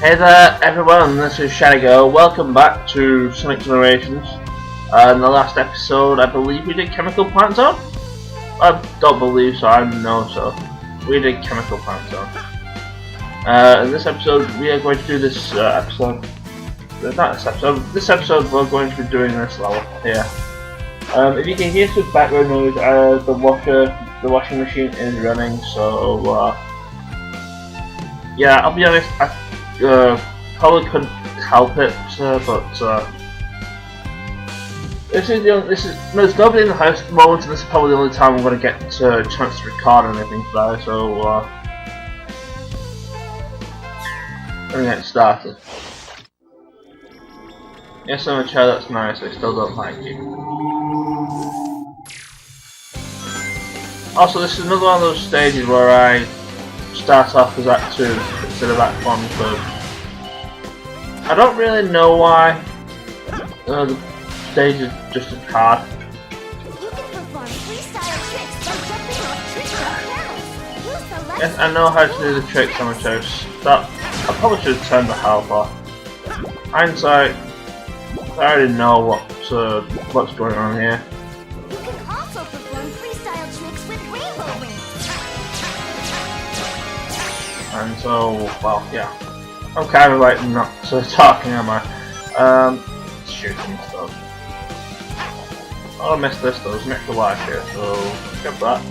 Hey there everyone, this is Shadigo. Welcome back to Sonic Generations. In the last episode I believe we did Chemical Plant Zone? I don't believe so, I know so. We did Chemical Plant Zone. In this episode we are going to do this episode we're going to be doing this level here. If you can hear some background noise, the washing machine is running, so yeah, I'll be honest, I probably couldn't help it, but there's nobody in the house at the moment, and this is probably the only time I'm going to get a chance to record anything today, so let me get started. Yes, I'm a chair, that's nice, I still don't like you. Also, this is another one of those stages where I start off as Act 2 instead of Act 1, so I don't really know why the stage is just a card. Yes, I know how to do the tricks on the toast. I probably should have turned the health off. Hindsight, I already know what's going on here. You can also perform freestyle tricks with rainbow rings. And so, well, yeah. I'm kind of like not talking, am I? Shooting stuff. Oh, I missed this though, there's an extra life here, so get that.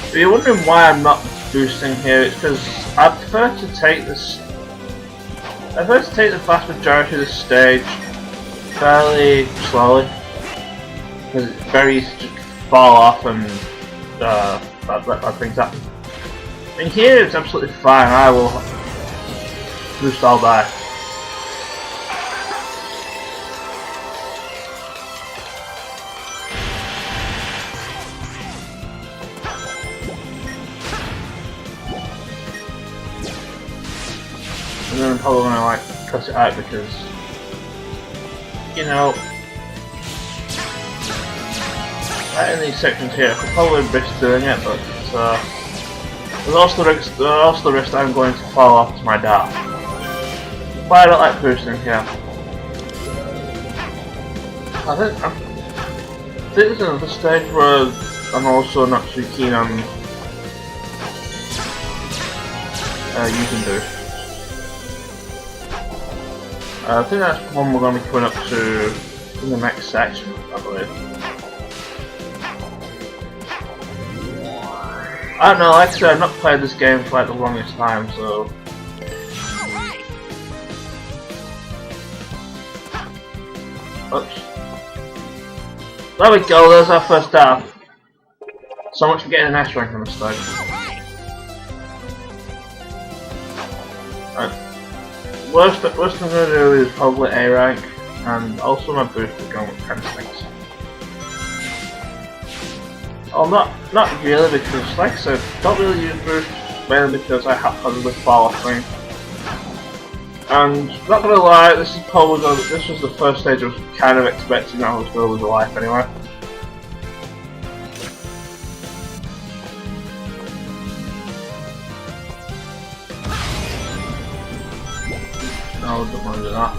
If you're wondering why I'm not boosting here, it's because I prefer to take the vast majority of this stage fairly slowly, because it's very easy to fall off and let bad things happen. In here it's absolutely fine, I will boost all die. And then I'm probably gonna like cut it out because, you know, right in these sections here I could probably risk doing it, but there's also the risk that I'm going to fall off to my death. But I don't like boosting here. I think there's another stage where I'm also not too keen on using boost. I think that's one we're going to be coming up to in the next section, I believe. I don't know, like I said, I've not played this game for like the longest time, so... Oops. There we go, there's our first death. So much for getting an S rank on the stage. Right. Worst I'm going to do is probably A rank, and also my boost is going with 10 things. Oh, not really, because like I said, don't really use boost, mainly because I haphazardly fall off things. And not gonna lie, this was the first stage I was kind of expecting that I was going to lose a life anyway. No, don't want to do that.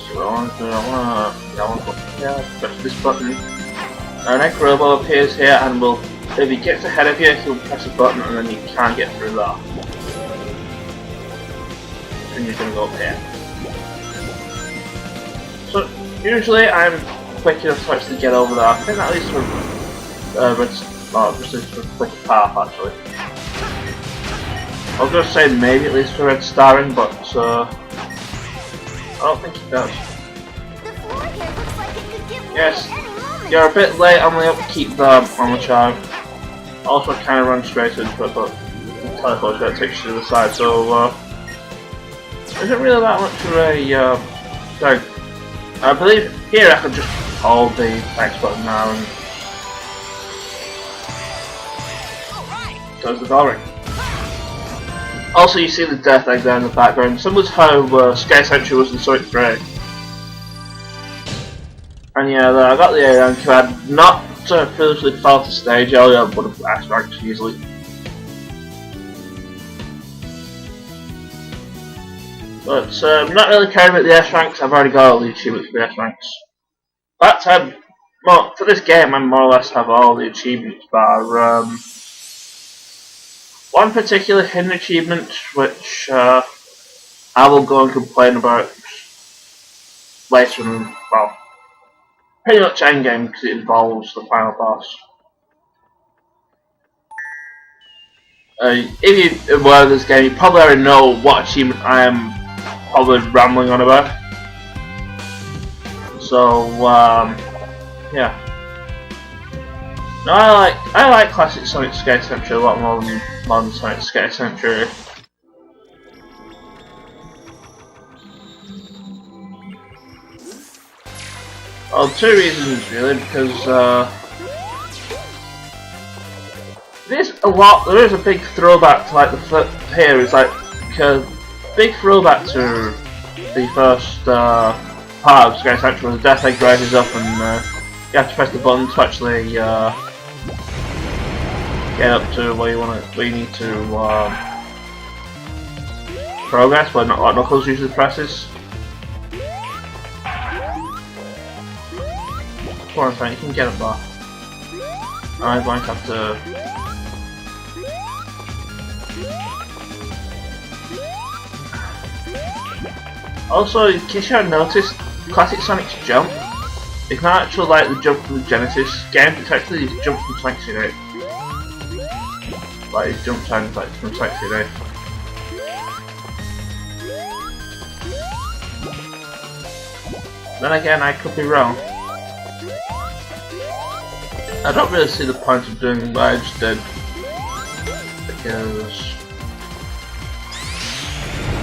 So I want to press this button. Now an egg robo appears here and if he gets ahead of you, he'll press a button and then you can't get through that. And you're going to go up here. So usually I'm quick enough to actually get over there. I think that leads to just a quick path actually. I was going to say maybe it leads to red starring, but I don't think it does. The floor here looks like it could give way Yes, at any moment. you're a bit late on the upkeep there on the charm. Also, I kind of run straight into it, but the teleport's going to take you to the side, so there isn't really that much of a thing. I believe here I can just hold the X button now and close the door ring. Also, you see the death egg there in the background. Similar to how Sky Sentry was in Sonic 3. And yeah, I got the A rank. If I had not foolishly fell to stage earlier, I would have S ranked easily. But I'm not really caring about the S ranks. I've already got all the achievements for the S ranks. That time, well, for this game, I more or less have all the achievements bar one particular hidden achievement, which I will go and complain about later in, well, pretty much endgame because it involves the final boss. If you're aware of this game, you probably already know what achievement I am probably rambling on about. So, yeah. No, I like classic Sonic Skate Century a lot more than modern Sonic Skate Century. Well, two reasons really, because there is a big throwback to like here is like a big throwback to the first part of Skate Century where the Death Egg rises up and you have to press the button to actually get up to where you need to progress, but not like Knuckles usually presses. Come on, Frank, you can get up there. I'm going to have to. Also, in case you haven't noticed, classic Sonic's jump, it's not actually like the jump from the Genesis game, it's actually his jump from Sonic CD. Like his jump time like from Sonic CD. Then again, I could be wrong. I don't really see the point of doing what I just did, because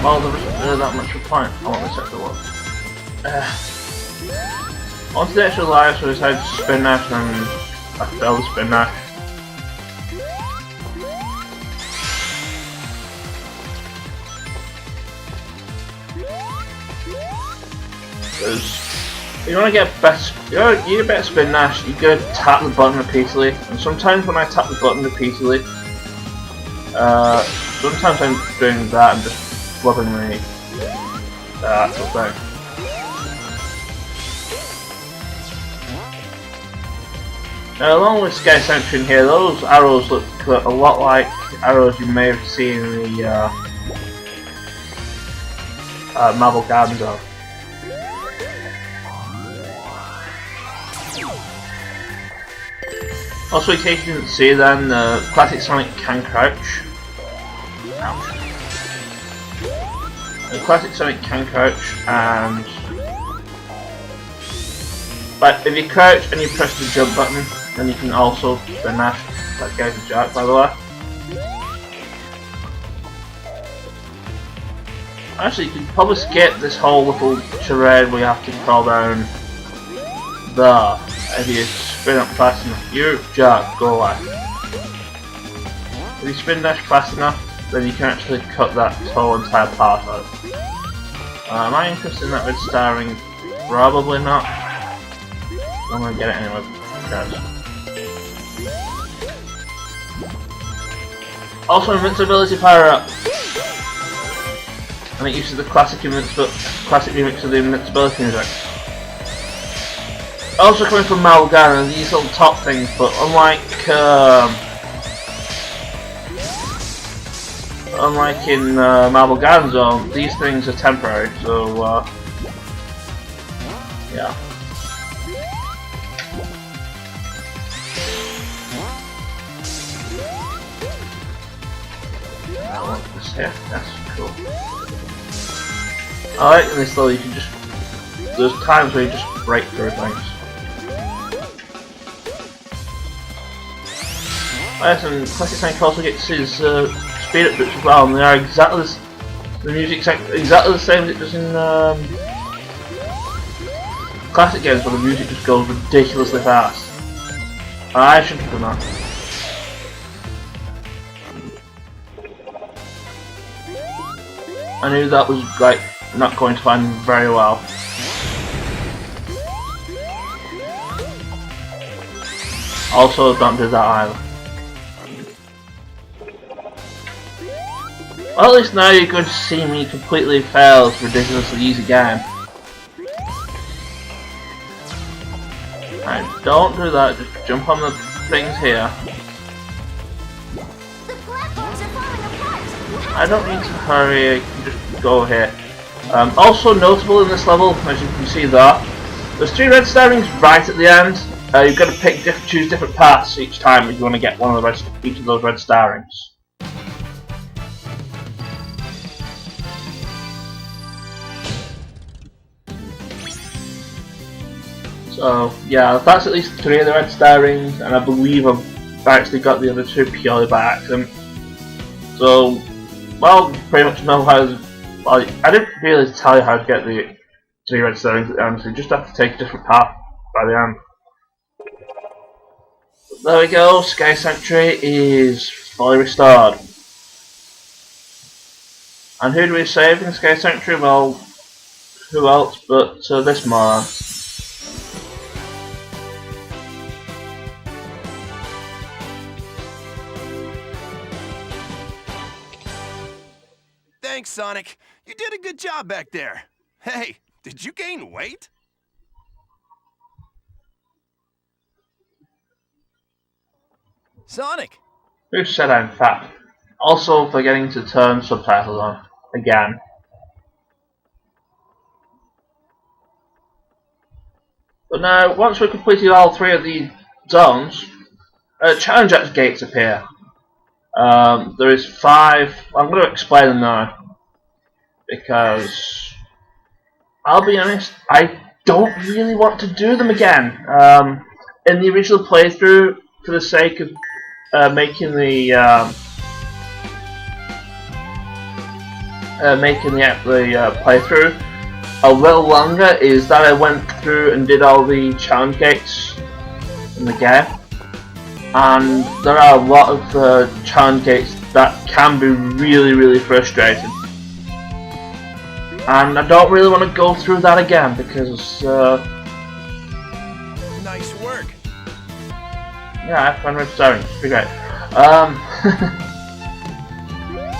well, there wasn't really that much of a point. I want this extra one. I wanted the extra life, so I decided to spin dash and I failed the spin dash. Because you want to get best, you get a better spin dash, you gotta tap the button repeatedly. And sometimes when I tap the button repeatedly, sometimes I'm doing that and just flipping the actual thing. Now, along with Sky Sentry in here, those arrows look a lot like arrows you may have seen in the Marble Garden Zone. Also, in case you didn't see then, classic Sonic can crouch. Ouch. The classic Sonic can crouch, and but if you crouch and you press the jump button, then you can also spin dash. That guy's a jerk, by the way. Actually, you can probably skip this whole little charade where you have to crawl down there if you spin up fast enough. You jerk, go away. If you spin dash fast enough, then you can actually cut that whole entire part out. Am I interested in that red star ring? Probably not. I'm gonna get it anyway. Also, invincibility power up. And it uses the classic remix of the invincibility music. Also coming from Malgana, these little top things, but unlike in Marble Garden Zone, these things are temporary, so yeah. I want this here, that's cool. I like this though, you can just, there's times where you just break through things. Yes, and Classic Sonic also gets his speed up boots as well, and they are exactly the music's exactly the same as it does in classic games, where the music just goes ridiculously fast. I shouldn't have done that. I knew that was like not going to find very well. Also, don't do that either. Well, at least now you're going to see me completely fail this ridiculously easy game. Alright, don't do that, just jump on the things here. The platforms are falling apart. I don't need to hurry, I can just go here. Also notable in this level, as you can see there, there's 3 red star rings right at the end. You've got to choose different paths each time if you want to get one of each of those red star rings. So yeah, that's at least 3 of the red star rings, and I believe I've actually got the other 2 purely by accident. So, well, pretty much know how. Well, I didn't really tell you how to get the 3 red star rings at the end, so you just have to take a different path by the end. There we go, Sky Sanctuary is fully restored. And who do we save in Sky Sanctuary? Well, who else but this moron. Thanks, Sonic. You did a good job back there. Hey, did you gain weight? Sonic! Who said I'm fat? Also forgetting to turn subtitles on. Again. But now, once we've completed all 3 of the zones, challenge gates appear. There is 5. I'm going to explain them now. Because, I'll be honest, I don't really want to do them again. In the original playthrough, for the sake of making the playthrough a little longer, is that I went through and did all the challenge gates in the game, and there are a lot of challenge gates that can be really frustrating, and I don't really want to go through that again because nice work. yeah, I found red star, it's pretty great.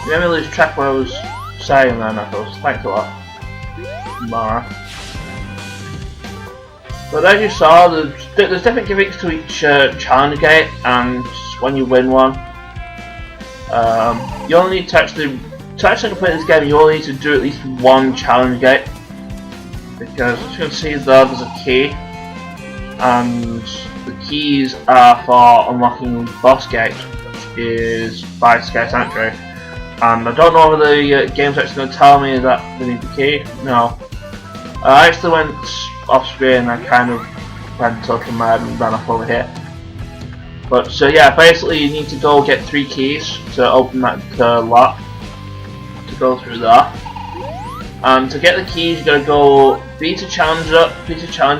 You made me lose track what I was saying there, Knuckles. Thanks a lot, Mara. But as you saw, there's different gimmicks to each challenge gate, and when you win one, you only need to actually complete this game. You only need to do at least 1 challenge gate, because as you can see there's a key, and the keys are for unlocking boss gate, which is by Sky Sanctuary. And I don't know whether the game's actually going to tell me that they need the key. No. I actually went off screen, I kind of went talking mad and ran off over here. But so yeah, basically you need to go get 3 keys to open that lock, to go through that. And to get the keys, you gotta go beat a challenge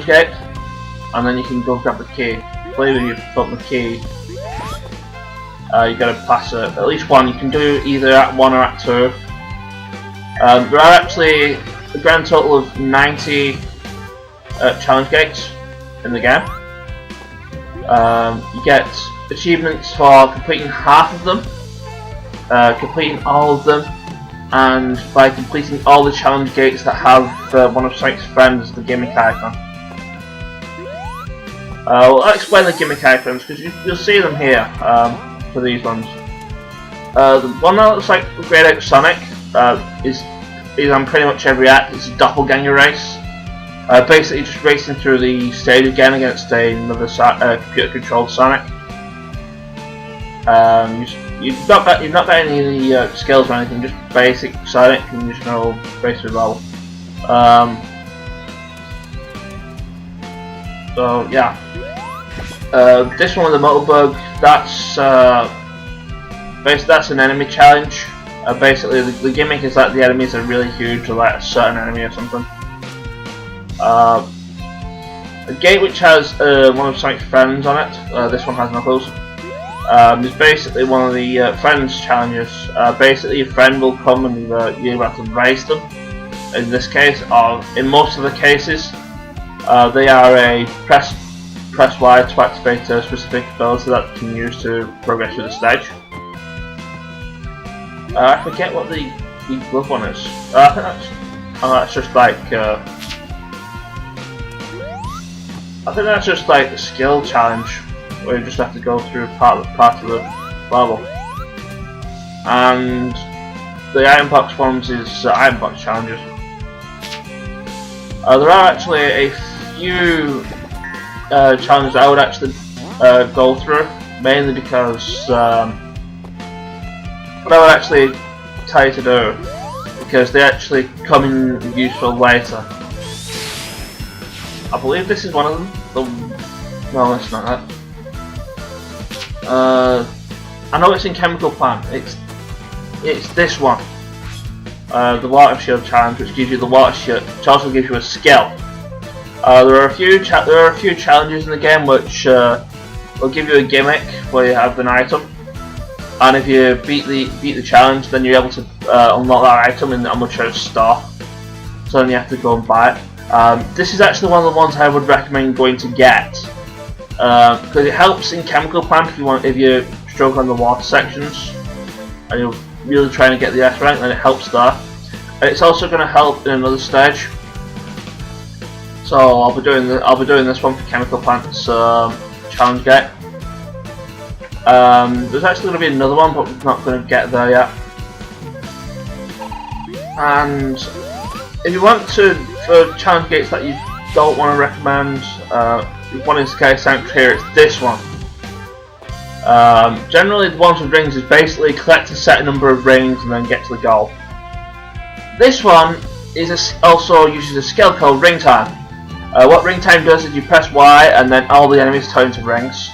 gate, and then you can go grab the key. I believe when you've got the key, you gotta pass at least 1. You can do either Act 1 or Act 2. There are actually a grand total of 90 challenge gates in the game. You get achievements for completing half of them, completing all of them, and by completing all the challenge gates that have one of Sonic's friends as the gimmick icon. Well, I'll explain the gimmick icons because you'll see them here for these ones. The one that looks like grayed out Sonic is on pretty much every act. It's a doppelganger race. Basically just racing through the stage again against another computer controlled Sonic. You've not got any of the skills or anything, just basic Sonic, and you just go race through the level. So yeah. This one with the Motorbug, that's an enemy challenge. Basically the gimmick is that the enemies are really huge, or like a certain enemy or something. A gate which has one of Sonic's friends on it, this one has Knuckles. It's basically one of the friends challenges. Basically, your friend will come and you have to race them. In this case, or in most of the cases, they are a press Y to activate a specific ability that you can use to progress through the stage. I forget what the glove one is. I think that's just like I think that's just like the skill challenge, where you just have to go through part of the level. And the item box ones is item box challenges. There are actually a few challenges I would actually go through, mainly because what I would actually tell you to do, because they actually come in useful later. I believe this is one of them. No, it's not that. I know it's in Chemical Plant. It's this one. The Water Shield challenge, which gives you the Water Shield, which also gives you a skill. There are a few challenges in the game which will give you a gimmick where you have an item, and if you beat the challenge, then you're able to unlock that item in the amateur store. So then you have to go and buy it. This is actually one of the ones I would recommend going to get, because it helps in Chemical Plant if you struggle on the water sections and you're really trying to get the S rank, then it helps there. And it's also going to help in another stage. So I'll be doing this one for Chemical Plant's challenge gate. There's actually going to be another one, but we're not going to get there yet. And if you want to, for challenge gates that you don't want to recommend, one in Sky Sanctuary, it's this one. Generally the ones with rings is basically collect a set number of rings and then get to the goal. This one is also uses a skill called Ring Time. What Ring Time does is you press Y and then all the enemies turn into rings.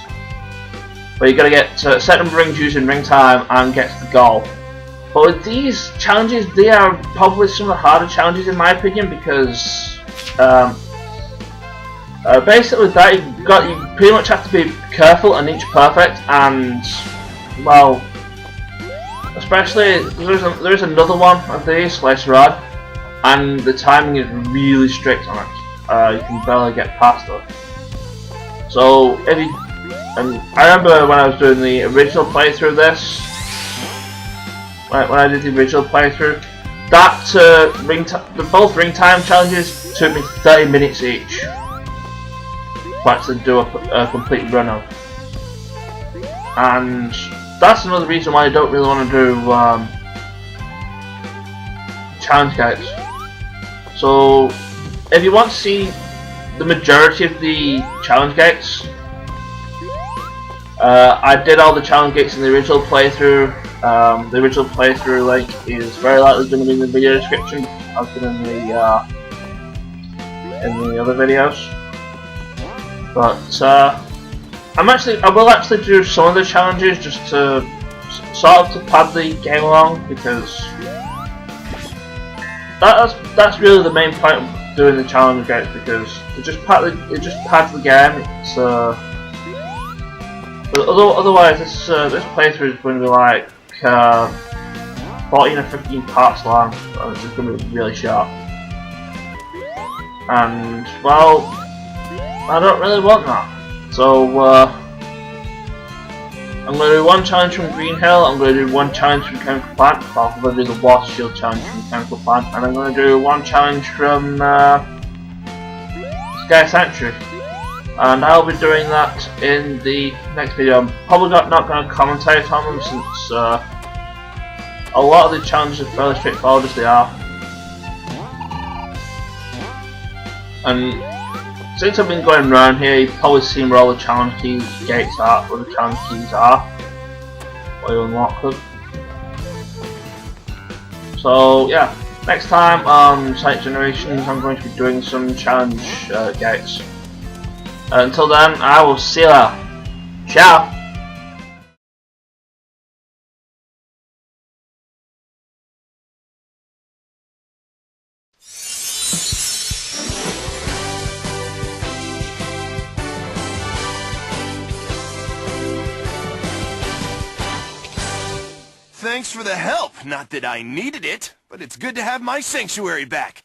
But you've got to get a set number of rings using Ring Time and get to the goal. But with these challenges, they are probably some of the harder challenges in my opinion, because basically with that you pretty much have to be careful and each perfect, and well, especially there is another one of these later on, and the timing is really strict on it. You can barely get past it. So and I remember when I was doing the original playthrough of this, when I did the original playthrough, that both ring time challenges took me 30 minutes each to actually do a complete run of. And that's another reason why I don't really want to do challenge gates. So if you want to see the majority of the challenge gates, I did all the challenge gates in the original playthrough. The original playthrough link is very likely going to be in the video description, as been in the other videos. But I will actually do some of the challenges just to sort of to pad the game along, because that's really the main point of doing the challenge gates, because it just pads the game. It's but otherwise this playthrough is going to be like 14 or 15 parts long, so it's just going to be really short. And well, I don't really want that. So I'm going to do one challenge from Green Hill, I'm going to do one challenge from Chemical Plant, I'm going to do the Water Shield challenge from Chemical Plant, and I'm going to do one challenge from Sky Sanctuary. And I'll be doing that in the next video. I'm probably not going to commentate on them, since a lot of the challenges are fairly straightforward as they are. And since I've been going around here, you've probably seen where all the challenge keys gates are, where the challenge keys are, where you unlock them. So yeah, next time on Sonic Generations I'm going to be doing some challenge gates. Until then, I will see you later. Ciao! thanks for the help. Not that I needed it, but it's good to have my sanctuary back.